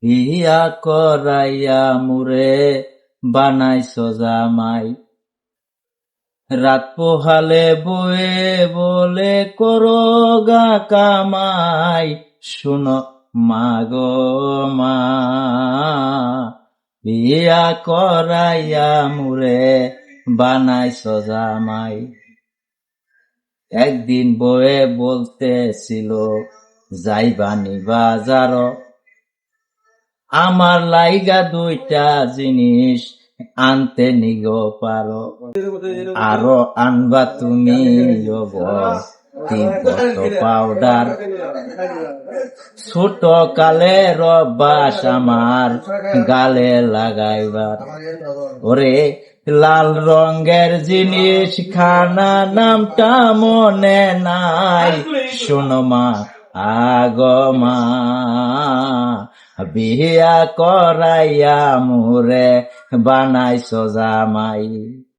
বিয়া করাইয়া মুরে বানাইছ জামাই। রাত পোহালে বয়ে বলে করো গা কামাই, শুনো মা গো মা, বিয়া করাইয়া মুরে বানাইছ জামাই। একদিন বয়ে বলতেছিল যাইবানি বাজার, আমার লাইগা দুইটা জিনিস আনতে নিগো পারো, আরো আনবা তুমি তিব্বত পাউডার। ছোট কালের অভ্যাস আমার গালে লাগাইবার, ওরে লাল রঙের জিনিস খানা নামটা মনে নাই, শোনো মা আগমা, বিয়া করাইয়া মুরে বানাইছ জামাই।